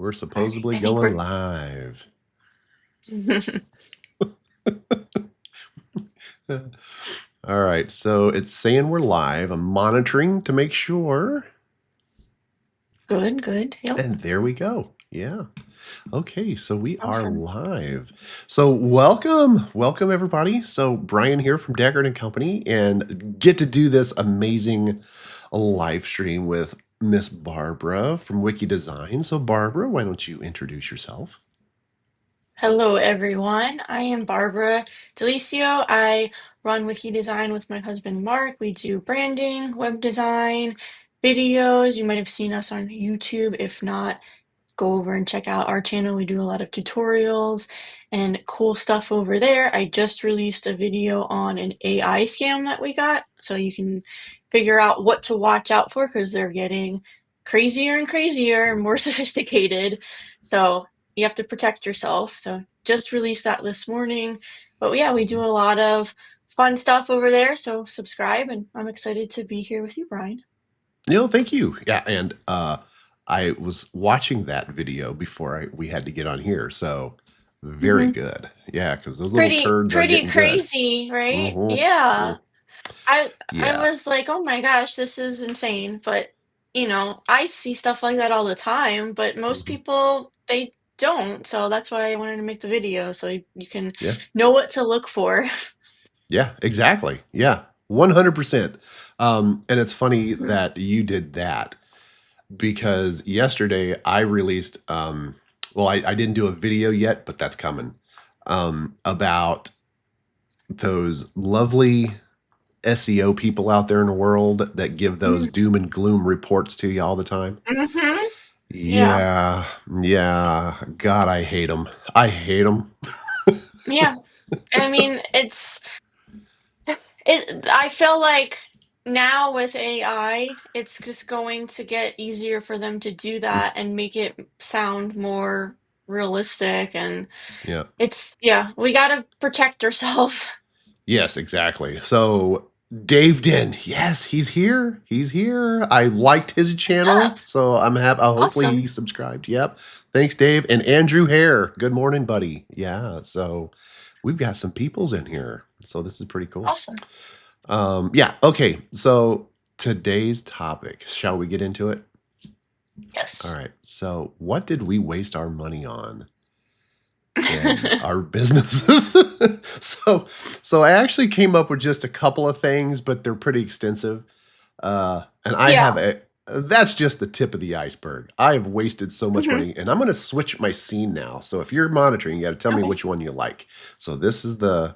We're All right. supposedly I think going we're. live. All right, so it's saying we're live. I'm monitoring to make sure. Good, good. Yep. And there we go. Yeah. Okay, so we are Awesome. live. So welcome everybody. So Brian here from Deckard and Company, and get to do this amazing live stream with Miss Barbara from Wiki Design. So Barbara, why don't you introduce yourself? Hello, everyone. I am Barbara Delicio. I run Wiki Design with my husband Mark. We do branding, web design, videos. You might have seen us on YouTube. If not, go over and check out our channel. We do a lot of tutorials and cool stuff over there. I just released a video on an AI scam that we got, so you can figure out what to watch out for because they're getting crazier and crazier and more sophisticated. So you have to protect yourself. So just released that this morning. But yeah, we do a lot of fun stuff over there. So subscribe, and I'm excited to be here with you, Brian. Thank you. Yeah, and I was watching that video before we had to get on here, so very Hmm. good. Yeah, because those little turds are Pretty getting good. crazy, right? Mm-hmm. Yeah. I Yeah. was like, oh my gosh, this is insane. But I see stuff like that all the time, but most Hmm. people they don't. So that's why I wanted to make the video so you can Yeah. know what to look for. Yeah. Exactly. Yeah. 100%. And it's funny Mhm. that you did that because yesterday I released. Well, I didn't do a video yet, but that's coming. About those lovely SEO people out there in the world that give those doom and gloom reports to you all the time. Mm-hmm. Yeah. Yeah, yeah. God, I hate them. I hate them. Yeah. I mean, I feel like now with AI, it's just going to get easier for them to do that and make it sound more realistic. And Yeah. yeah, we got to protect ourselves. Yes, exactly. So Dave Den, yes, he's here. He's here. I liked his channel, Ah, so I'm happy. Hopefully awesome. he subscribed. Yep. Thanks, Dave. And Andrew Hare. Good morning, buddy. Yeah. So we've got some peoples in here. So this is pretty cool. Awesome. Yeah. Okay. So today's topic, shall we get into it? All Yes. right. So what did we waste our money on in our businesses? so so I actually came up with just a couple of things, but they're pretty extensive. And I have Yeah. a that's just the tip of the iceberg. I have wasted so much Hmm. money, and I'm going to switch my scene now. So if you're monitoring, you got to tell me Okay. which one you like. So this is the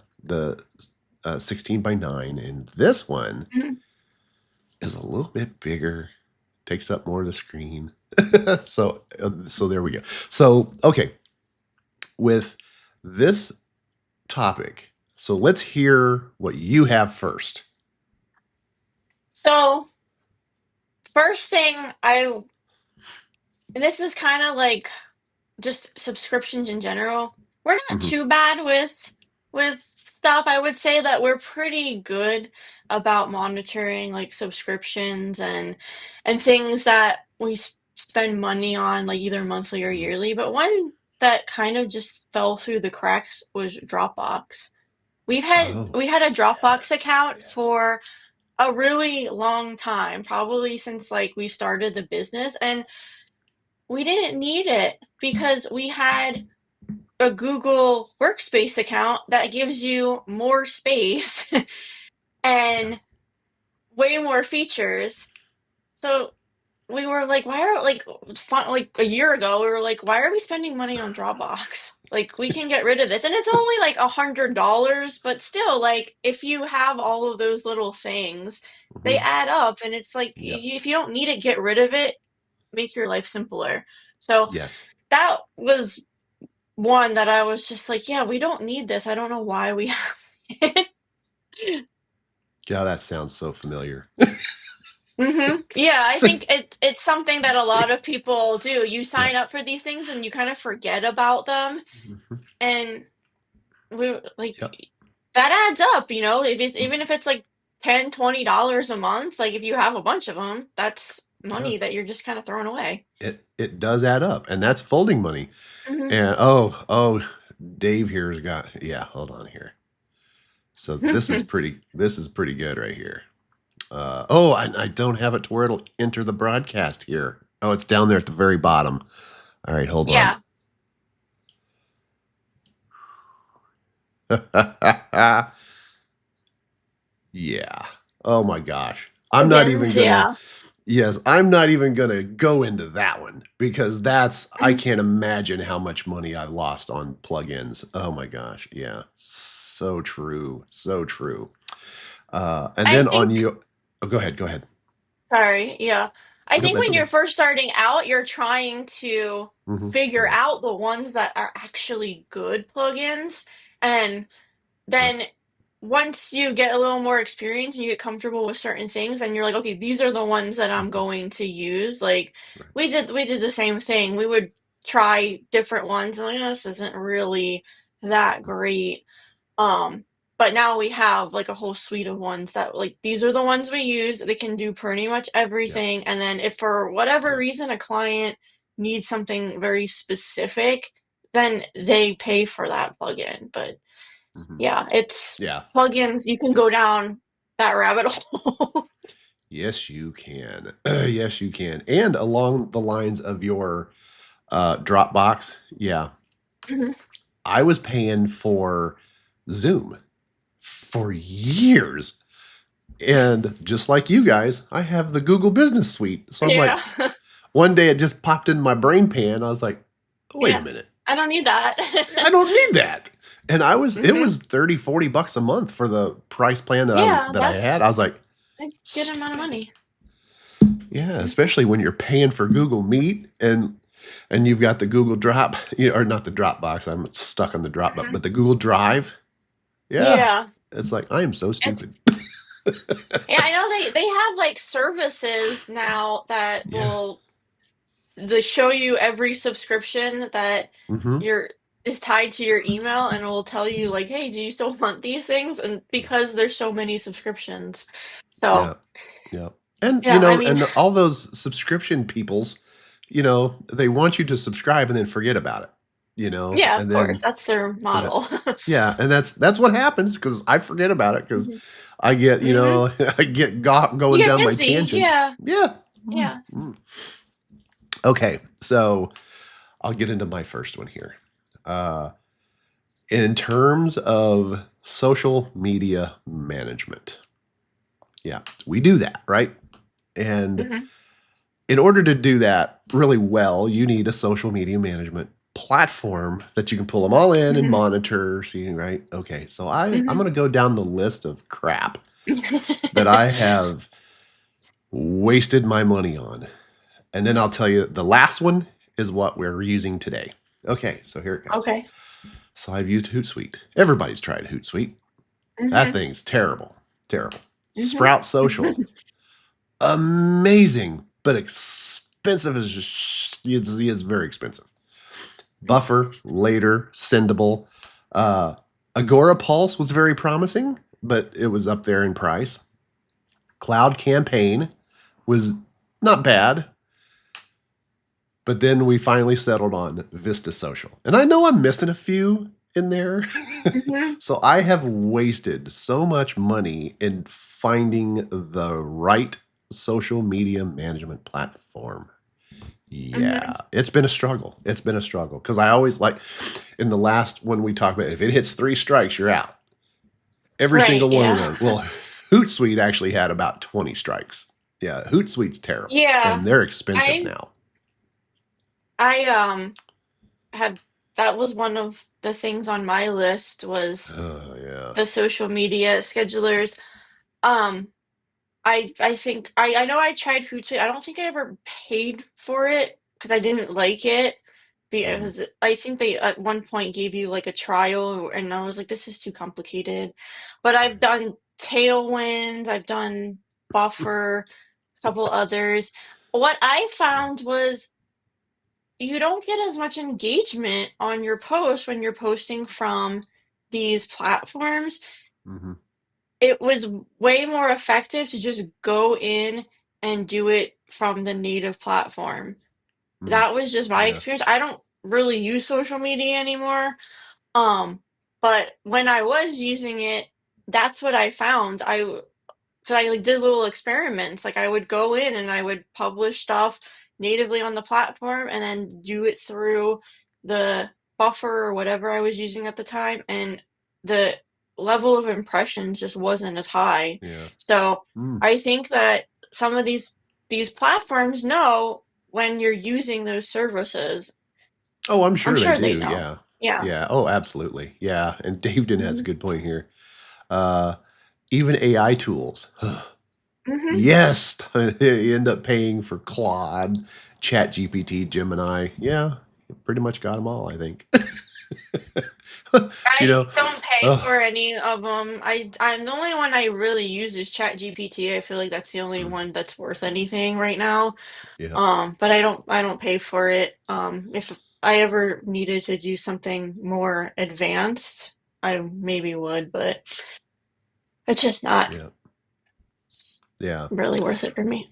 16 by 9, and this one Mhm. is a little bit bigger, takes up more of the screen. So there we go. So okay, with this topic, so let's hear what you have first. So, first thing and this is kind of like just subscriptions in general. We're not Hmm. too bad with stuff. I would say that we're pretty good about monitoring like subscriptions and things that we spend money on like either monthly or Hmm. yearly. But one that kind of just fell through the cracks was Dropbox. Oh, We had a Dropbox yes, account yes. for a really long time, probably since like we started the business, and we didn't need it because we had a Google Workspace account that gives you more space Yeah. and way more features. So we were like, why are like a year ago, we were like, why are we spending money on Dropbox? Like we can get rid of this. And it's only like $100, but still, like if you have all of those little things, they Hmm. add up and it's like Yeah. if you don't need it, get rid of it, make your life simpler. So Yes. that was one that I was just like, yeah, we don't need this. I don't know why we have it. Yeah, that sounds so familiar. Yeah, I Same. think it's something that a lot Same. of people do. You Yeah. sign up for these things and you kind of forget about them, Hmm. and we like Yep. that adds up, If it's even if it's like $10, $20 a month, like if you have a bunch of them, that's Yeah. money that you're just kind of throwing away. It does add up, and that's folding money. Hmm. And oh, Dave here's got yeah. Hold on here. So this is pretty good right here. Oh, I don't have it to where it'll enter the broadcast here. Oh, it's down there at the very bottom. All right, hold on. Yeah, Yeah. Oh my gosh. I'm not even plugins. gonna Yeah. Yes, I'm not even gonna go into that one because I Mhm. can't imagine how much money I've lost on plugins. Oh my gosh. Yeah. So true. So true. And I then on think, you oh, go ahead, go ahead. sorry, yeah. I Nope, think that's when okay. you're first starting out, you're trying to figure Mhm. out the ones that are actually good plugins. And Right, then once you get a little more experience and you get comfortable with certain things, and you're like, okay, these are the ones that I'm mhm, going to use. Like right. we did the same thing. We would try different ones, and like, "Oh, this isn't really that great." Um, but now we have like a whole suite of ones that like these are the ones we use. They can do pretty much Yeah, everything. And then if for whatever yeah. reason a client needs something very specific, then they pay for that plugin. But Mhm. yeah, it's Yeah. plugins. You can go down that rabbit hole. Yes, you can. Yes, you can. And along the lines of your, Dropbox, yeah, Mhm. I was paying for Zoom for years, and just like you guys, I have the Google Business Suite, so I'm like Yeah. one day it just popped in my brain pan, I was like, "Wait a Yeah. minute, I don't need I that. don't need that." And it Hmm. was 30, $40 a month for the price plan Yeah, that I had. that's I was like, a good amount of "Stupid." money. Yeah, Hmm. especially when you're paying for Google Meet and you've got the Google Drop, or not the Dropbox. I'm stuck on the Dropbox, Hmm. but the Google Drive. Yeah, Yeah. it's like I am so It's stupid. Yeah, I know they have like services now that Yeah. will they show you every subscription that Hmm. your is tied to your email, and it will tell you like, "Hey, do you still want these things?" And because there's so many subscriptions. Yeah. So, Yeah. And yeah, I mean, and all those subscription peoples, they want you to subscribe and then forget about it. yeah, of And course, then that's their and that model. yeah, and that's what happens because I forget about it because Hmm. I get Hmm. I get You going get down my busy, tangents. yeah, Yeah. Mm, yeah. mm. Okay, so I'll get into my first one here. Uh, in terms of social media management, yeah, we do that, right? And Hmm. in order to do that really well, you need a social media management platform that you can pull them all in and Hmm. monitor. See, right? Okay, so I'm Hmm. going to go down the list of crap that I have wasted my money on. And then I'll tell you the last one is what we're using today. Okay, so here it goes. Okay. So I've used Hootsuite. Everybody's tried Hootsuite. That Hmm. thing's terrible. Terrible. Hmm. Sprout Social. Amazing, but expensive as just it's very expensive. Buffer, later, sendable. Uh Agora Pulse was very promising, but it was up there in price. Cloud Campaign was not bad, but then we finally settled on Vista Social. And I know I'm missing a few in there. Hmm. So I have wasted so much money in finding the right social media management platform. Hmm. Yeah, it's been a struggle. It's been a struggle because I always like in the last when we talk about if it hits three strikes, you're out. Every Right, single one of yeah. those. Well, Hootsuite actually had about 20 strikes. Yeah, Hootsuite's terrible Yeah. and they're expensive I now. I had that was one of the things on my list was Oh, yeah. the social media schedulers. Um, I think I know I tried Hootsuite. I don't think I ever paid for it because I didn't like it Mhm. because I think they at one point gave you like a trial and I was like, this is too complicated. But I've Right. done Tailwind, I've done Buffer, a couple others. What I Yeah. found was you don't get as much engagement on your post when you're posting from these platforms. Mhm. It was way more effective to just go in and do it from the native platform. Mm, That was just my yeah, experience. I don't really use social media anymore. Um, but when I was using it, that's what I found. Because I like did little experiments. Like I would go in and I would publish stuff natively on the platform and then do it through the buffer or whatever I was using at the time, and the level of impressions just wasn't as high. yeah. So Mm. I think that some of these platforms know when you're using those services. Oh, I'm I'm sure they sure they do, know. yeah. Yeah. Yeah, oh, absolutely, yeah, and Daveton has a Hmm. good point here. Uh, even AI tools. Hmm. Yes, you end up paying for Claude, ChatGPT, Gemini. Yeah, you pretty much got them all, I think. You I know? don't pay Oh, for any of them. I'm the only one I really use is ChatGPT. I feel like that's the only mm, one that's worth anything right now. yeah, But I don't pay for it. If I ever needed to do something more advanced, I maybe would, but it's just not yeah, yeah. really worth it for me.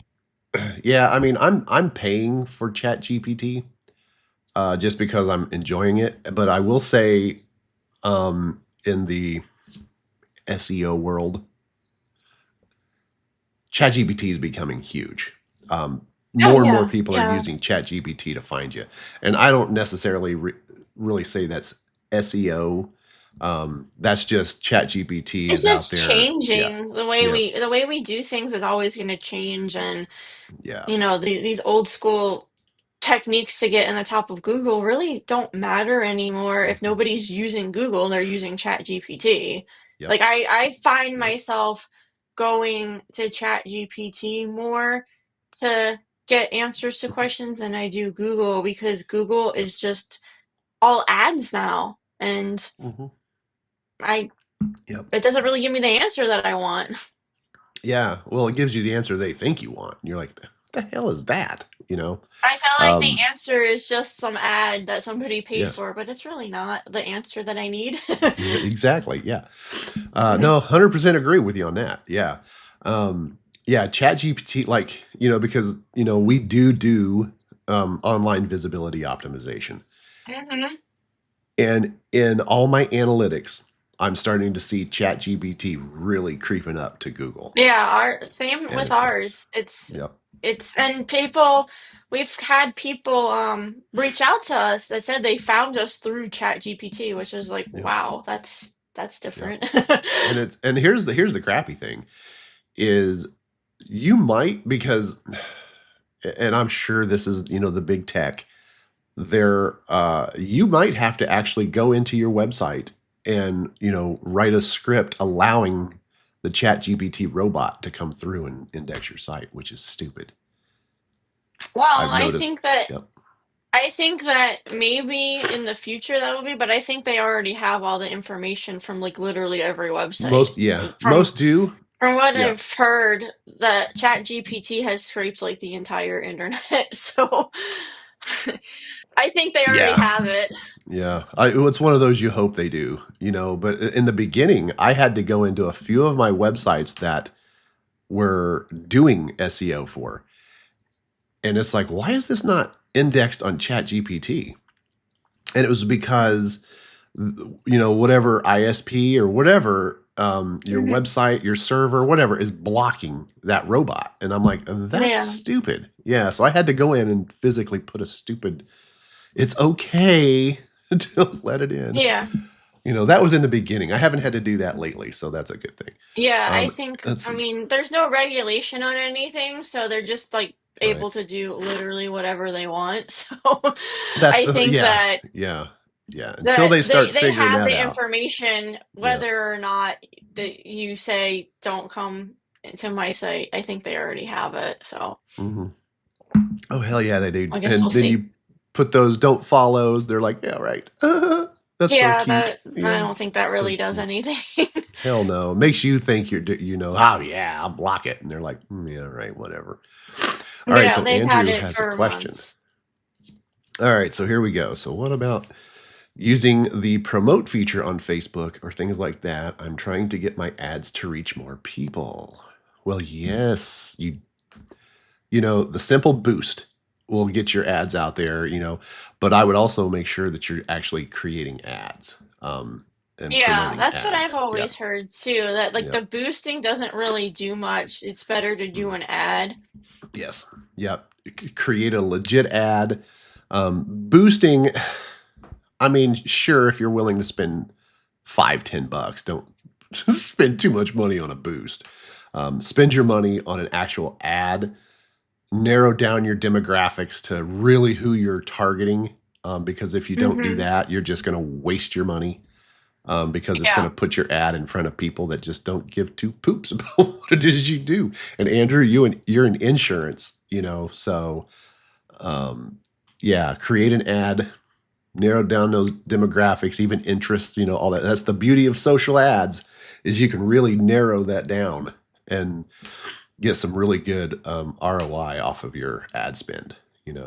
Yeah, I mean, I'm paying for ChatGPT, just because I'm enjoying it, but I will say, in the SEO world, ChatGPT is becoming huge. Oh More and more yeah, people are yeah. using ChatGPT to find you, and I don't necessarily really say that's SEO. That's just ChatGPT It's is out just there. Yeah, changing yeah, the way we do things is always going to change, and yeah, these old school techniques to get in the top of Google really don't matter anymore if hmm, nobody's using Google, they're using ChatGPT. yep, Like I find yep, myself going to ChatGPT more to get answers to mhm, questions than I do Google, because Google yep, is just all ads now, and hmm, I yep. it doesn't really give me the answer that I want. Yeah. Well, it gives you the answer they think you want. And you're like, the hell is that? I feel like the Um, answer is just some ad that somebody paid yes. for, but it's really not the answer that I need. Yeah, exactly. Yeah. No, 100% agree with you on that. Yeah. Yeah. Chat GPT, like, because, we do online visibility optimization. Hmm. And in all my analytics, I'm starting to see Chat GPT really creeping up to Google. Yeah, our same And with it's nice. ours. It's Yep. it's and people we've had people reach out to us that said they found us through ChatGPT, which is like, Yep. wow, that's Yep. different. And here's the crappy thing is you might because and I'm sure this is, the big tech. You might have to actually go into your website and, write a script allowing the Chat GPT robot to come through and index your site, which is stupid. Well, I've noticed. Yep. I think that maybe in the future that will be, but I think they already have all the information from like literally every website. Most, yeah, From most do. From what Yeah. I've heard, that ChatGPT has scraped like the entire internet, so I think they already Yeah. have it. Yeah. It's one of those you hope they do, but in the beginning, I had to go into a few of my websites that were doing SEO for. And it's like, why is this not indexed on ChatGPT? And it was because, whatever ISP or whatever, your Hmm. website, your server, whatever is blocking that robot. And I'm like, that's Yeah, stupid. Yeah. So I had to go in and physically put a stupid, it's okay to let it in. yeah, That was in the beginning. I haven't had to do that lately. So that's a good thing. yeah. I Um, think, let's I see. mean, there's no regulation on anything, so they're just like Right. able to do literally whatever they want. So That's I the, think yeah. that Yeah. Yeah. Until that they they start they figuring have that the out. information Yeah. whether or not that you say don't come to my site. I think they already have it, so Mhm. Oh, hell yeah, they do. I guess we'll And then see. you put those don't follows, they're like, "Yeah, right." That's so Yeah, cute. that I Yeah, don't think that so really does cute. anything. Hell no. Makes you think "Oh, yeah, I'll block it." And they're like, "Yeah, right, whatever." Alright, Yeah, so they've had Andrew it has a for question. months. Alright, so here we go. So what about using the promote feature on Facebook or things like that? I'm trying to get my ads to reach more people. Well, yes, The simple boost will get your ads out there, but I would also make sure that you're actually creating ads, and Yeah, promoting that's what I've ads. Yep. always heard too, that like the Yep. boosting doesn't really do much. It's better to do Mhm. an ad. Yes. Yep. Create a legit ad. Boosting, I mean, sure, if you're willing to spend 5, $10, don't spend too much money on a boost. Spend your money on an actual ad. Narrow down your demographics to really who you're targeting. Because if you don't do Hmm. that, you're just going to waste your money. Because it's going Yeah. to put your ad in front of people that just don't give two poops about what it is you do. And Andrew, you're in insurance, so yeah, create an ad, narrow down those demographics, even interests, all that. That's the beauty of social ads is you can really narrow that down and get some really good ROI off of your ad spend,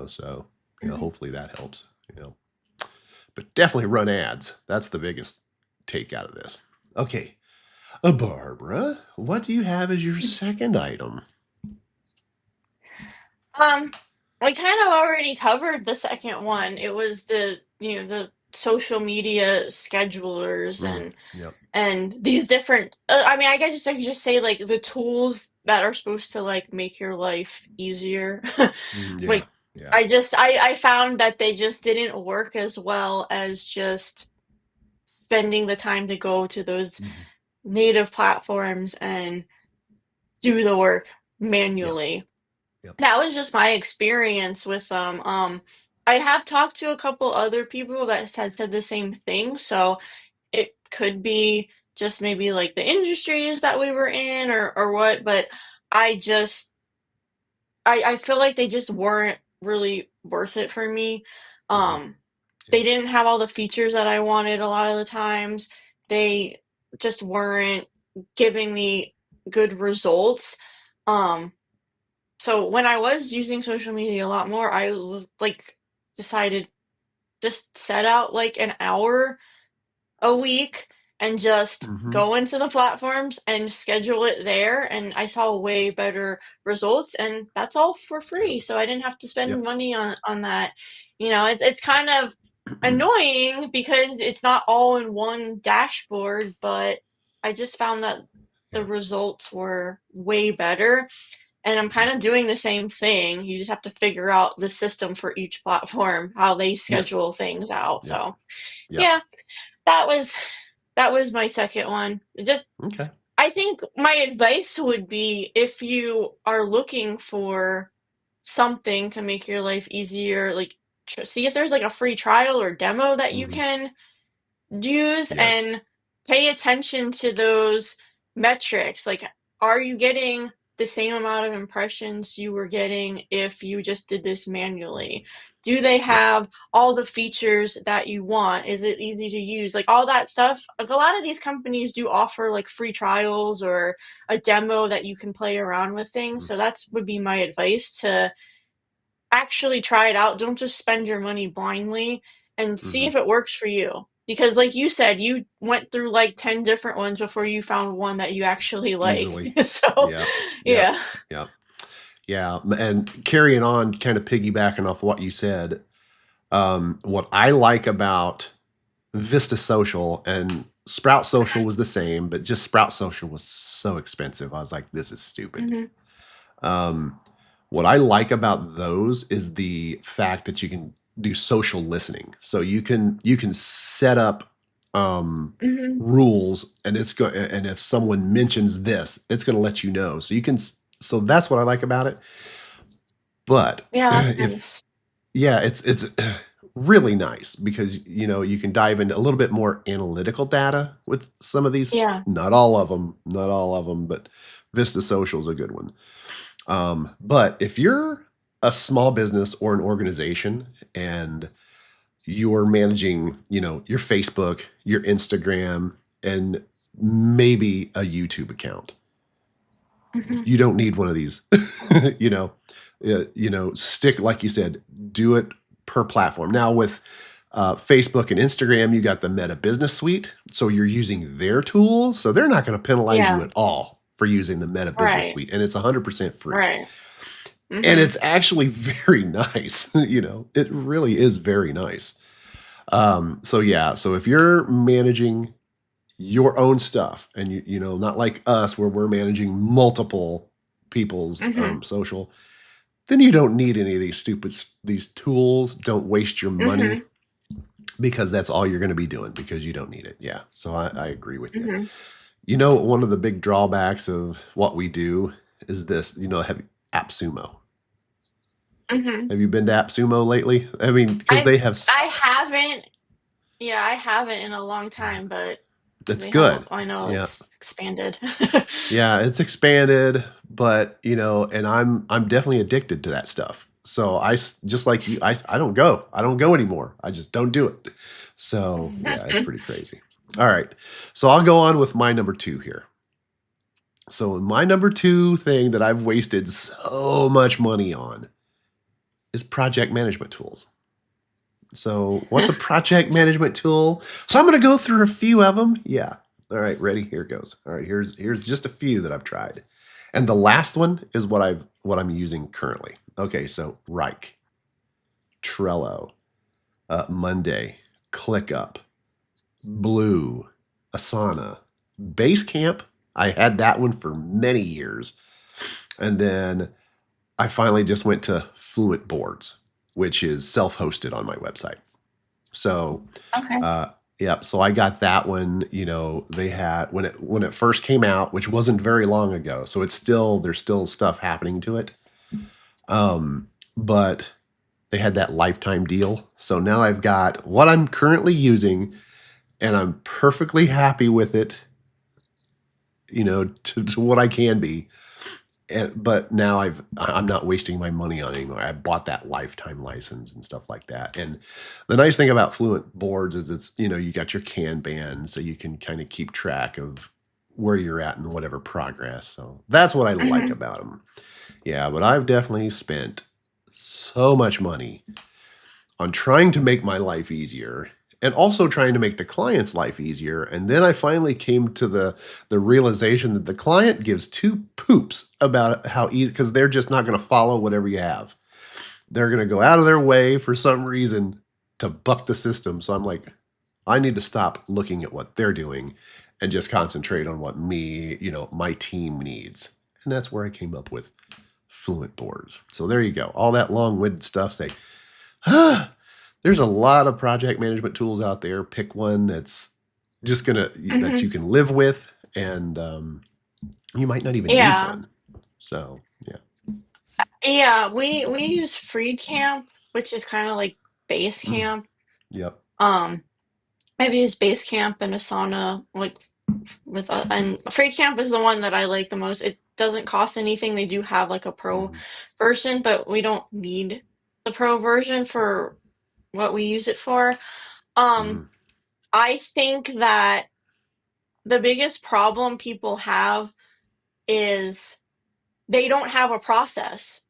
so Hmm. hopefully that helps, but definitely run ads. That's the biggest take out of this. Okay. Barbara, what do you have as your second item? Um, we kind of already covered the second one. It was the social media schedulers Yep. and these different I mean, I guess I could just say like the tools that are supposed to like make your life easier. Yeah. Like Yeah. I found that they just didn't work as well as just spending the time to go to those Mhm. native platforms and do the work Yep. manually. Yep. That was just my experience with them. I have talked to a couple other people that had said the same thing, so it could be just maybe like the industries that we were in or what, but I just I feel like they just weren't really worth it for me. Hmm. Um, Yeah. they didn't have all the features that I wanted a lot of the times. They just weren't giving me good results. Um, so when I was using social media a lot more, like decided just set out like an hour a week and just Hmm. go into the platforms and schedule it there, and I saw way better results, and that's all for Yep. free, so I didn't have to spend Yep. money on that. It's kind of annoying because it's not all in one dashboard, but I just found that the Yeah. results were way better, and I'm Hmm. kind of doing the same thing. You just have to figure out the system for each platform, how they Yes. schedule things out. Yep. So, Yep. yeah, that was that was my second one. Just Okay. I think my advice would be if you are looking for something to make your life easier, like see if there's like a free trial or demo that you Hmm. can use Yes. and pay attention to those metrics. Like, are you getting the same amount of impressions you were getting if you just did this manually? Do they Yep. have all the features that you want? Is it easy to use? Like all that stuff. Like a lot of these companies do offer like free trials or a demo that you can play around with things. Mhm. So that's would be my advice to actually try it out. Don't just spend your money blindly and see Mhm. if it works for you. Because, like you said, you went through like 10 different ones before you found one that you actually like. Easily. So, Yep. Yep. yeah. Yep. Yeah. And carrying on, kind of piggybacking off what you said, what I like about Vista Social and Sprout Social was the same, but just Sprout Social was so expensive. I was like, this is stupid. Hmm. Um, what I like about those is the fact that you can do social listening. So you can set up Hmm. rules, and and if someone mentions this, it's going to let you know. So that's what I like about it. But Yeah, that's if nice. yeah, it's really nice because you can dive into a little bit more analytical data with some of these. Yeah. Not all of them, but Vista Social is a good one. But if you're a small business or an organization and you're managing, your Facebook, your Instagram, and maybe a YouTube account, Hmm. you don't need one of these. you know, stick like you said, do it per platform. Now with Facebook and Instagram, you got the Meta Business Suite, so you're using their tool, so they're not going to penalize you Yeah. at all for using the Meta Business Right. Suite, and it's 100% free. Right. And Mhm. it's actually very nice. It really is very nice. So yeah, so if you're managing your own stuff and not like us where we're managing multiple people's Mhm. social, then you don't need any of these tools. Don't waste your money Mhm. because that's all you're going to be doing because you don't need it. Yeah. So I agree with you. Mhm. One of the big drawbacks of what we do is this, have AppSumo. Mhm. Have you been to AppSumo lately? I mean, because I they have, I haven't. Yeah, I haven't in a long time, but that's they have. good. I know Yeah. it's expanded. Yeah, it's expanded, but and I'm definitely addicted to that stuff. So just like you, I don't go. I don't go anymore. I just don't do it. So yeah, it's pretty crazy. All right. So I'll go on with my number 2 here. So my number 2 thing that I've wasted so much money on is project management tools. So what's a project management tool? So I'm going to go through a few of them. Yeah. All right, ready? Here it goes. All right, here's just a few that I've tried. And the last one is what I'm using currently. Okay, so Reich, Trello, Monday, ClickUp, Blue, Asana, Basecamp. I had that one for many years. And then I finally just went to Fluent Boards, which is self-hosted on my website. So, Okay. uh, yep. So I got that one. They had when it first came out, which wasn't very long ago. So there's still stuff happening to it. But they had that lifetime deal. So now I've got what I'm currently using, and I'm perfectly happy with it. To what I can be. But now I'm not wasting my money on it anymore. I bought that lifetime license and stuff like that. And the nice thing about Fluent Boards is it's you got your Kanban, so you can kind of keep track of where you're at in whatever progress. So that's what I like Mhm. about them. Yeah, but I've definitely spent so much money on trying to make my life easier and also trying to make the client's life easier. And then I finally came to the realization that the client gives two poops about how easy, because they're just not going to follow whatever you have. They're going to go out of their way for some reason to buck the system. So I'm like, I need to stop looking at what they're doing and just concentrate on what my team needs. And that's where I came up with Fluent Boards. So there you go. All that long-winded stuff. Say, there's a lot of project management tools out there. Pick one that you Mhm. can live with, and you might not even need Yeah. one. So yeah. Yeah, we use FreeCamp, which is kind of like Mm, Basecamp. yep. Um, I've used Basecamp and Asana like and FreeCamp is the one that I like the most. It doesn't cost anything. They do have like a pro Hmm. version, but we don't need the pro version for what we use it for. Um, Hmm. I think that the biggest problem people have is they don't have a process.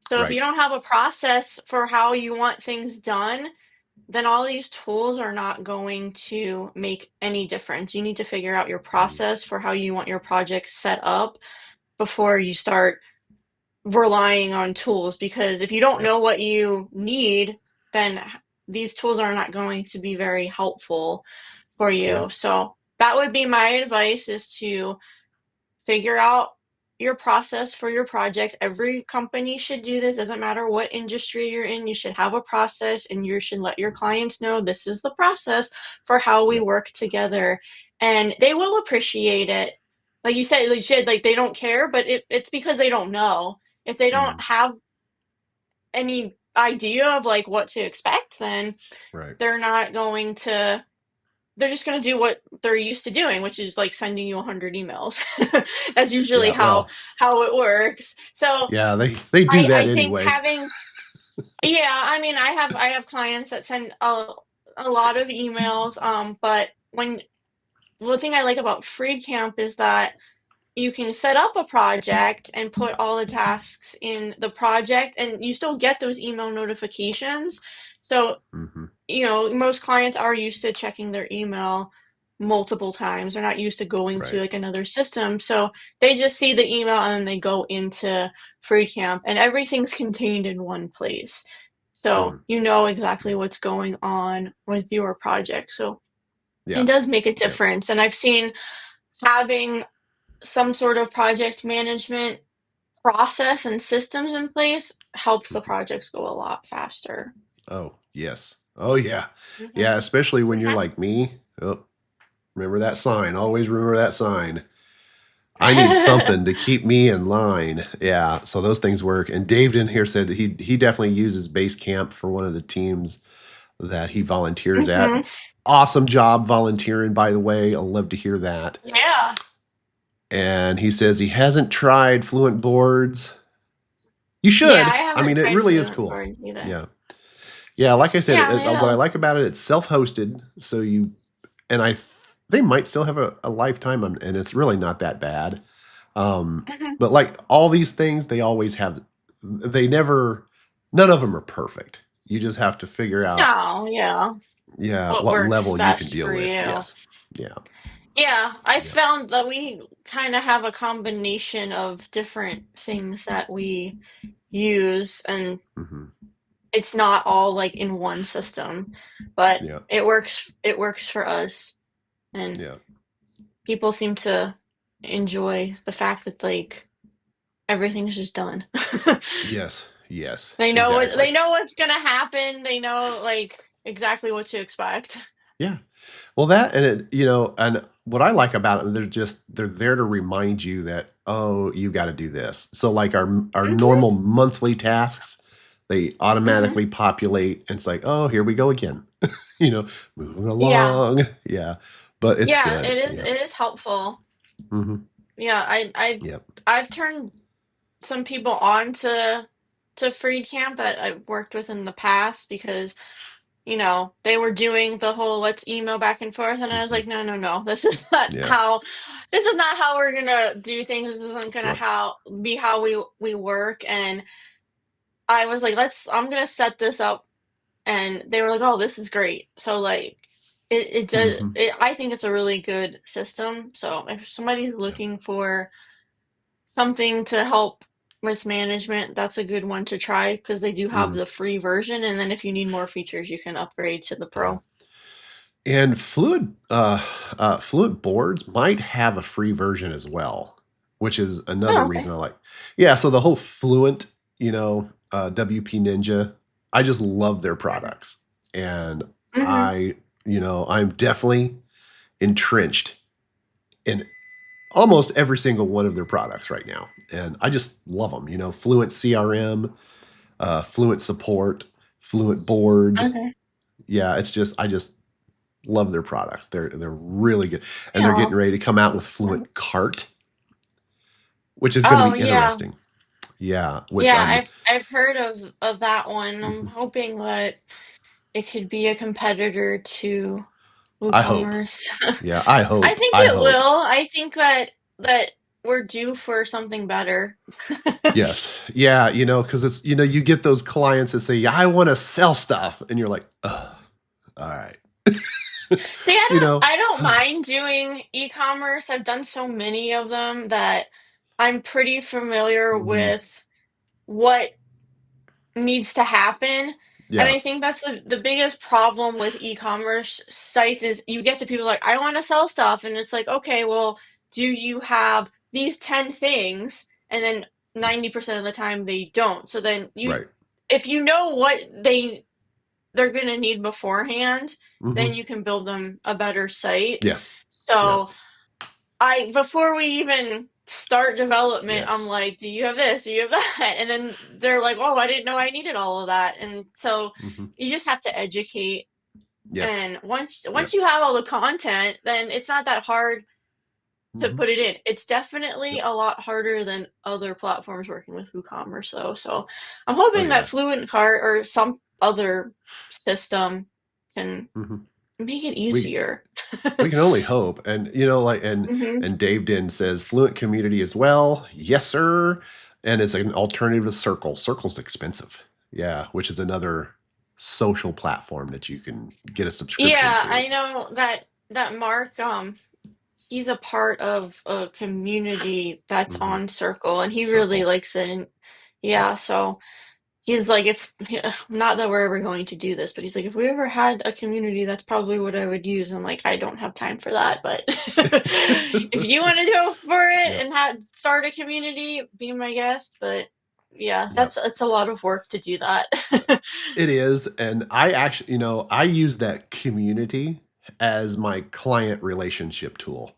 So if Right. you don't have a process for how you want things done, then all these tools are not going to make any difference. You need to figure out your Mm, process for how you want your project set up before you start relying on tools. Because if you don't yep. know what you need, then these tools are not going to be very helpful for you. Yep. So that would be my advice is to figure out your process for your project. Every company should do this. Doesn't matter what industry you're in, you should have a process and you should let your clients know this is the process for how we Yep. work together. And they will appreciate it. Like you said, like they don't care, but it's because they don't know. If they don't Mm, have any idea of like what to expect, then right. they're not going to they're just going to do what they're used to doing, which is like sending you 100 emails. That's usually Yeah. Well. how it works. So Yeah. They do I that think anyway. having yeah, I mean I have clients that send a lot of emails but when the thing I like about FreeCamp is that you can set up a project and put all the tasks in the project and you still get those email notifications. So Hmm. most clients are used to checking their email multiple times. They're not used to going to Right. like another system. So they just see the email and then they go into FreeCamp and everything's contained in one place. So Mhm. you know exactly what's going on with your project. So it Yeah. does make a Yep. difference. And I've seen having some sort of project management process and systems in place helps the Mhm. projects go a lot faster. Oh, yes. Oh, yeah. Hmm. Yeah, especially when you're Hmm. like me. Oh, remember that sign. Always remember that sign. I need something to keep me in line. Yeah, so those things work. And Dave in here said that he definitely uses Basecamp for one of the teams that he volunteers at. Hmm. Awesome job volunteering, by the way. I'll love to hear that. Yeah. And he says he hasn't tried Fluent Boards. You Yeah, should. I I haven't mean, it tried really is Fluent cool. Boards either. Yeah. Yeah, like I said, Yeah, I what I know. like about it, it's self-hosted, so you and I they might still have a lifetime, and it's really not that bad. Hmm. But like all these things, they always have they never none of them are perfect. You just have to figure out, No, yeah. yeah, What what works level you can best deal for with. you. Yes. Yeah. Yeah, I Yeah. found that we kind of have a combination of different things that we use, and Mhm. it's not all like in one system, but Yeah. it works for us, and Yeah. people seem to enjoy the fact that like everything's just done. Yes. Yes. They know what Exactly. they know what's gonna happen. They know like exactly what to expect. Yeah. Well, that and and what I like about it, they're there to remind you that, oh, you got to do this. So like our Hmm. normal monthly tasks, they Hmm. automatically populate. And it's like, oh, here we go again. Moving Yeah, along. Yeah, but it's yeah, good. it is. Yeah. It is helpful. Hmm. Yeah, Yep. I've turned some people on to Freed Camp that I've worked with in the past because they were doing the whole let's email back and forth, and I was Hmm. like, no, no, no, Yeah. this is not how we're gonna do things. This isn't gonna Right. how we work. And I was like, I'm gonna set this up, and they were like, oh, this is great. So like, it does. Hmm. I think it's a really good system. So if somebody's Yeah. looking for something to help with management, that's a good one to try because they do have Mm, the free version, and then if you need more features, you can upgrade to the yeah. pro. And Fluent boards might have a free version as well, which is another Oh, okay. reason I like. Yeah, so the whole Fluent, WP Ninja, I just love their products, and Mm-hmm. I'm definitely entrenched in almost every single one of their products right now, and I just love them. Fluent CRM, Fluent support, Fluent boards. Okay. Yeah, I just love their products. They're really good, and they're Yeah. getting ready to come out with Fluent Cart, which is going to Oh, be yeah. interesting. Yeah, which Yeah, I'm. I've heard of that one. I'm Mhm. hoping that it could be a competitor to I hope. WooCommerce. Yeah, I I hope. think I it hope. will. I think that we're due for something better. Yes. Yeah, because it's you get those clients that say, "Yeah, I want to sell stuff," and you're like, "Ugh, all right." See, you know. I don't mind doing e-commerce. I've done so many of them that I'm pretty familiar Mhm. with what needs to happen. And Yeah. I think that's the biggest problem with e-commerce sites is you get to people like, I want to sell stuff. And it's like, okay, well, do you have these 10 things? And then 90% of the time they don't. So then Right. if you know what they're going to need beforehand, then Mhm. you can build them a better site. Yes. Yep. So before we even start development, I'm Yes. like, do you have this? Do you have that? And then they're like, oh, I didn't know I needed all of that. And so Mhm. you just have to educate. Yes. And once Yep. you have all the content, then it's not that hard to Mhm. put it in. It's definitely Yep. a lot harder than other platforms working with WooCommerce though. So I'm Oh hoping that yeah. Fluent Cart or some other system can Mhm. make it We easier. We can only hope, and, like Hmm. and Dave Din says, "Fluent community as well." Yes, sir, and it's an alternative to Circle. Circle's expensive. Yeah, which is another social platform that you can get a subscription Yeah, to. I know that that Mark, he's a part of a community that's Hmm. on Circle, and he really Circle. likes it. And Yep. yeah, so he's like, if not that we're ever going to do this, but he's like, if we ever had a community, that's probably what I would use. I'm like, I don't have time for that, but if you want to go for it Yep. and start a community, be my guest. But yeah, Yep. that's a lot of work to do that. It is, and I actually, I use that community as my client relationship tool.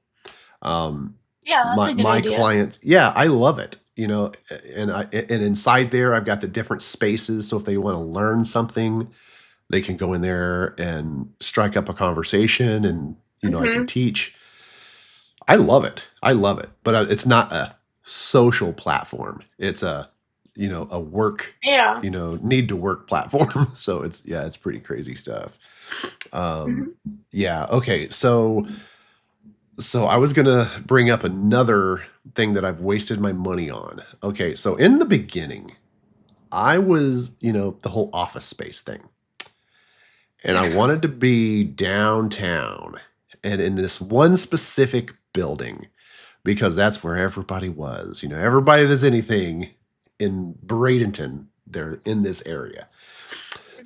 Um, Yeah, that's a good my idea. clients, yeah, I love it. And inside there, I've got the different spaces. So if they want to learn something, they can go in there and strike up a conversation, and I can Hmm. teach. I love it. I love it. But it's not a social platform. It's a work, Yeah. need to work platform. So it's pretty crazy stuff. Um, Hmm. yeah. Okay. So I was gonna bring up another thing that I've wasted my money on. Okay. So in the beginning, I was, the whole office space thing, and I wanted to be downtown and in this one specific building because that's where everybody was. Everybody that's anything in Bradenton, they're in this area.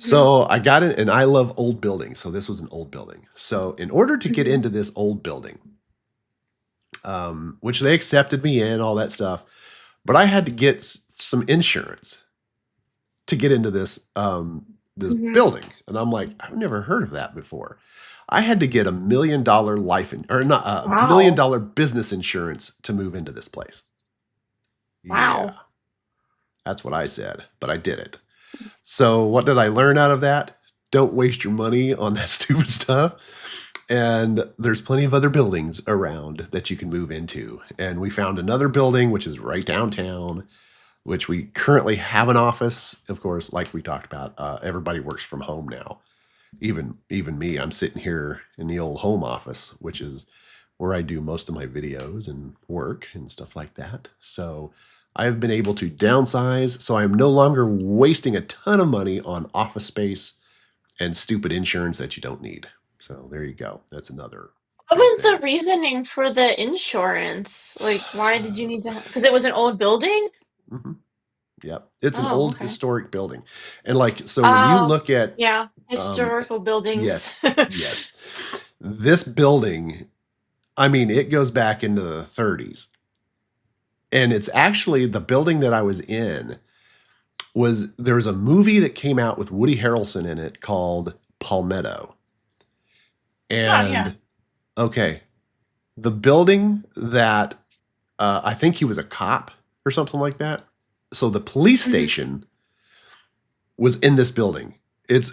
Hmm. So I got it, and I love old buildings. So this was an old building. So in order to get Hmm. into this old building, which they accepted me in, all that stuff, but I had to get some insurance to get into this Hmm. building, and I'm like, I've never heard of that before. I had to get $1 million or not $1 million Wow. business insurance to move into this place. Yeah, Wow. that's what I said, but I did it. So what did I learn out of that? Don't waste your money on that stupid stuff. And there's plenty of other buildings around that you can move into. And we found another building which is right downtown, which we currently have an office. Of course, like we talked about, everybody works from home now. Even me, I'm sitting here in the old home office, which is where I do most of my videos and work and stuff like that. So I have been able to downsize, so I'm no longer wasting a ton of money on office space and stupid insurance that you don't need. So there you go. That's another What big was the thing. reasoning for the insurance? Like, why did you need to? Because it was an old building? Hmm. Yep. It's an Oh, old okay. historic building. And like, so when you Oh, look at, yeah. um, Historical buildings. yes, yes, this building, I mean, it goes back into the 30s. And it's actually the building that I was in there's a movie that came out with Woody Harrelson in it called Palmetto. Oh, yeah. And okay, the building that I think he was a cop or something like that. So the police Hmm. station was in this building. It's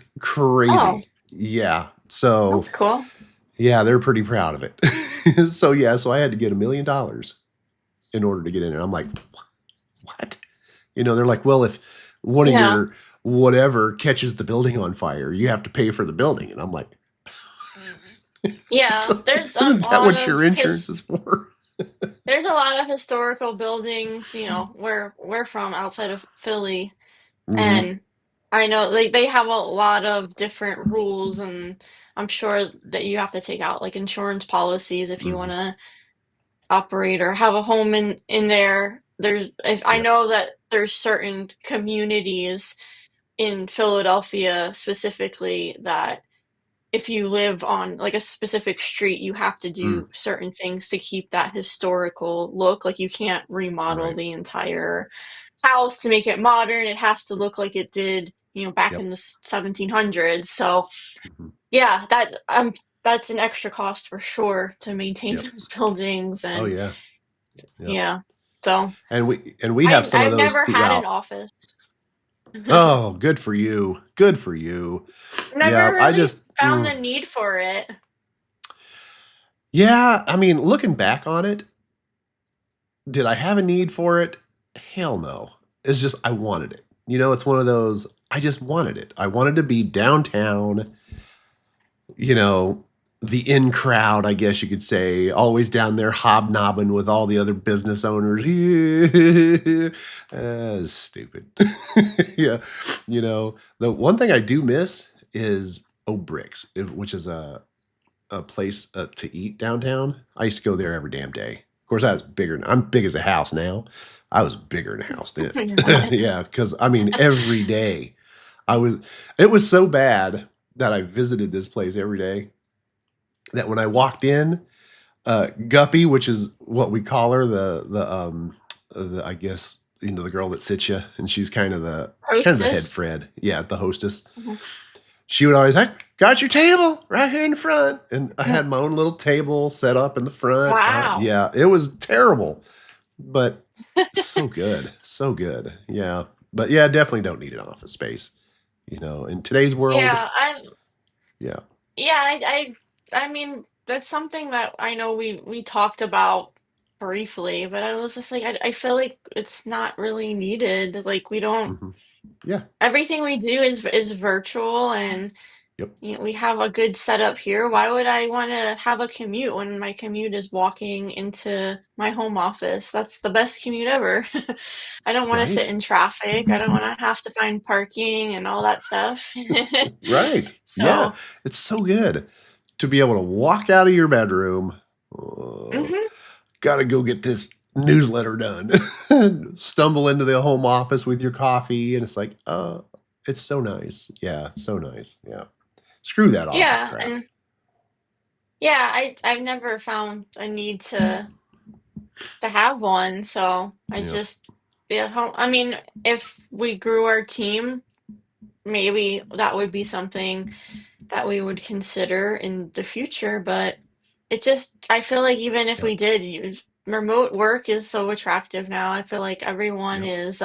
Oh, crazy. Yeah. So that's cool. yeah, they're pretty proud of it. So yeah, so I had to get $1 million in order to get in. And I'm like, what? They're like, well, if one of Yeah. your whatever catches the building on fire, you have to pay for the building. And I'm like, Yeah. There's a isn't that lot what your of insurance is for? there's a lot of historical buildings, where we're from outside of Philly. Hmm. And I know they have a lot of different rules, and I'm sure that you have to take out like insurance policies if you want Hmm. to operate or have a home in there. There's if I Yep. know that there's certain communities in Philadelphia specifically that if you live on like a specific street, you have to Mm. do certain things to keep that historical look. Like you can't remodel Right. the entire house to make it modern. It has to look like it did, back Yep. in the 1700s. So Hmm. yeah, that's an extra cost for sure to maintain Yep. those buildings. Oh And yeah. Yep. yeah, so And we have I some of I've those never had an throughout. office. Oh, good for you. Good for you. Never Yeah, I really just found the need for it. yeah, I mean, looking back on it, did I have a need for it? Hell no. It's just I wanted it. It's one of those I just wanted it. I wanted to be downtown, you know, the in crowd, I guess you could say, always down there hobnobbing with all the other business owners. Stupid. Yeah. The one thing I do miss is O'Bricks, which is a place to eat downtown, I used to go there every damn day. Of course, I was bigger. I'm big as a house now. I was bigger in a house then. You're not. Yeah, because I mean, every day I was. It was so bad that I visited this place every day that when I walked in, Guppy, which is what we call her, the I guess the girl that sits you, and she's kind of the head Hostess. Fred, yeah, the hostess. Mhm. She would always, "I got your table right here in the front," and I had my own little table set up in the front. Wow. Yeah, it was terrible, but so good, so good. Yeah, but yeah, definitely don't need an office space. In today's world, Yeah, yeah, yeah, I mean, that's something that I know we talked about briefly, but I was just like, I feel like it's not really needed. Like we don't, hmm yeah, everything we do is virtual, and yep, we have a good setup here. Why would I want to have a commute when my commute is walking into my home office? That's the best commute ever. I don't want to right, sit in traffic. I don't want to have to find parking and all that stuff. right, yeah. So, It's so good to be able to walk out of your bedroom. Uh, mhm. Got to go get this newsletter done. Stumble into the home office with your coffee, and it's like, it's so nice. Yeah, it's so nice. Yeah. Screw that office Yeah, crap. and yeah, I've never found a need to have one, so I Yeah. just yeah, I mean, if we grew our team, maybe that would be something that we would consider in the future, but I feel like even if Yep. we did use remote work is so attractive now. I feel like everyone Yep. is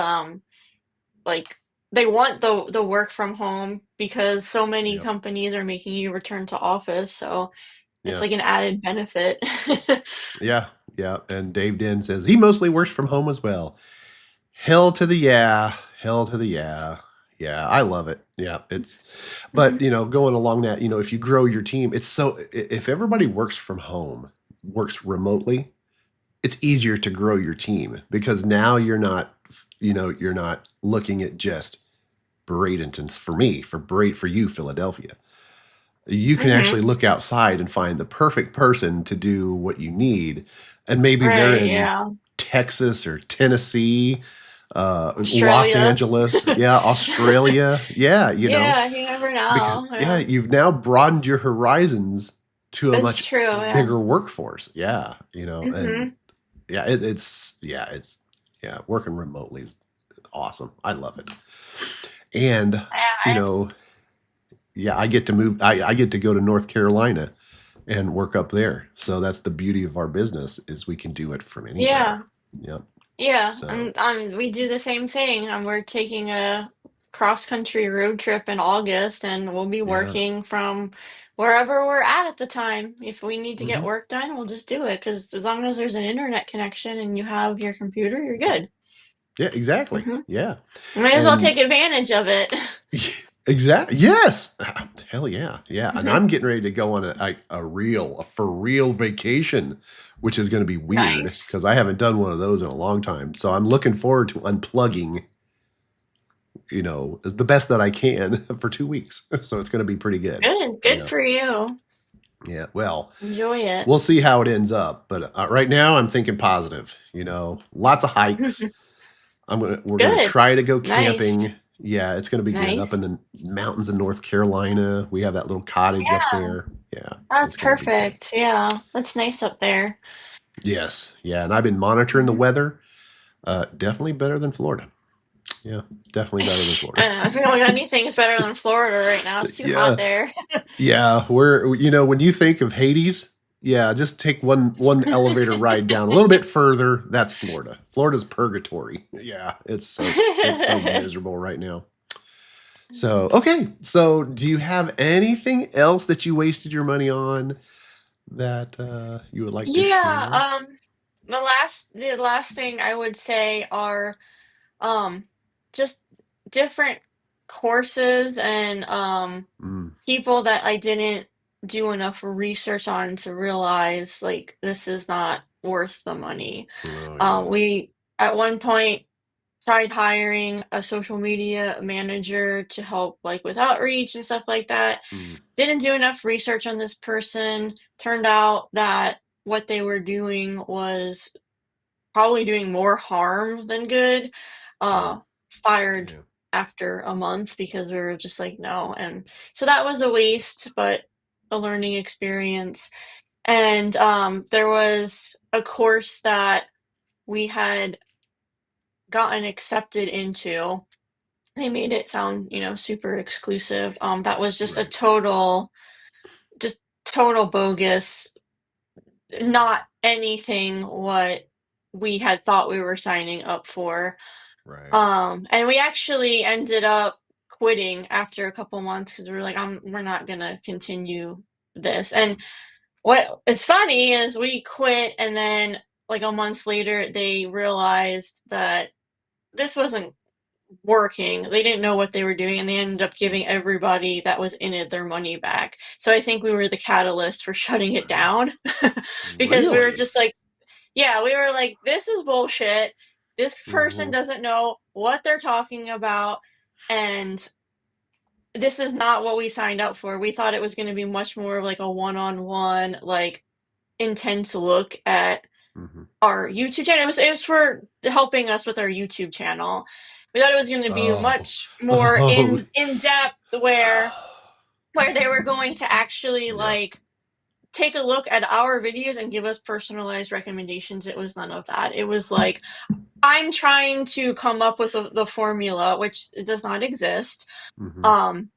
like they want the work from home because so many Yep. companies are making you return to office, so it's Yeah. like an added benefit. Yeah. Yeah. And Dave Den says he mostly works from home as well. Hell to the yeah. Hell to the yeah. Yeah. I love it. Yeah. But Mhm. going along that, if you grow your team, if everybody works from home, works remotely, it's easier to grow your team because now you're not looking at just Bradenton's for you, Philadelphia. You can actually Mhm. look outside and find the perfect person to do what you need. And maybe they're Right, in yeah. Texas or Tennessee, Los Australia. Angeles, yeah, Australia. Yeah, Yeah, you never because know. yeah, Yeah. you've now broadened your horizons to a That's much true, yeah. bigger workforce. Yeah, and Mhm. yeah, it's working remotely is awesome. I love it. And you Yeah, know, yeah, I get to move. I get to go to North Carolina and work up there. So that's the beauty of our business is we can do it from anywhere. yeah. Yep. Yeah, So and we do the same thing. We're taking a cross-country road trip in August, and we'll be yeah. working from wherever we're at the time. If we need to get hmm work done, we'll just do it because as long as there's an internet connection and you have your computer, you're good. Yeah. Exactly. Hmm. Yeah. Might as well take And advantage of it. exactly. Yes. Hell yeah. Yeah. And I'm getting ready to go on a for real vacation, which is going to be weird Nice. because I haven't done one of those in a long time. So I'm looking forward to unplugging, the best that I can for 2 weeks. So it's going to be pretty good. Good, good Yeah. for you. Yeah. Well, Enjoy it. we'll see how it ends up. But right now I'm thinking positive, lots of hikes. We're gonna Good. try to go Nice. camping. Yeah, it's gonna be good up in Nice. the mountains of North Carolina. We have that little cottage up Yeah, there. Yeah, that's it's gonna be good. perfect. Yeah, that's nice up there. Yes, yeah, and I've been monitoring the Mhm. weather. Definitely better than Florida. Yeah, definitely better than Florida. I feel like anything's better than Florida right now. It's too hot Yeah, there. yeah. When you think of Hades, yeah, just take one elevator ride down a little bit further. That's Florida. Florida's purgatory. Yeah, it's so miserable right now. So, okay. So, do you have anything else that you wasted your money on that you would like to Yeah, share? the last thing I would say are um just different courses and Mm. people that I didn't do enough research on to realize like this is not worth the money. Oh, yeah. We at one point tried hiring a social media manager to help like with outreach and stuff like that. Mm, Didn't do enough research on this person. Turned out that what they were doing was probably doing more harm than good. mm, Fired yeah. after a month because we were just like, no. And so that was a waste, but a learning experience. And there was a course that we had gotten accepted into. They made it sound, super exclusive. That was just a Right. total bogus, not anything what we had thought we were signing up for. Right. And we actually ended up quitting after a couple months because we were like, we're not gonna continue this. And Mm, what is funny is we quit, and then like a month later, they realized that this wasn't working. They didn't know what they were doing, and they ended up mm. giving everybody that was in it their money back. So I think we were the catalyst for shutting it Wow. down because we were Really? just like, yeah, we were like, this is bullshit. This person Hmm. doesn't know what they're talking about, and this is not what we signed up for. We thought it was going to be much more of like a one-on-one, like intense look at Hmm. our YouTube channel. It was for helping us with our YouTube channel. We thought it was going to be Oh. much more Oh. in depth where they were going to actually Yeah. like take a look at our videos and give us personalized recommendations. It was none of that. It was like I'm trying to come up with the formula, which does not exist. Hmm. Um,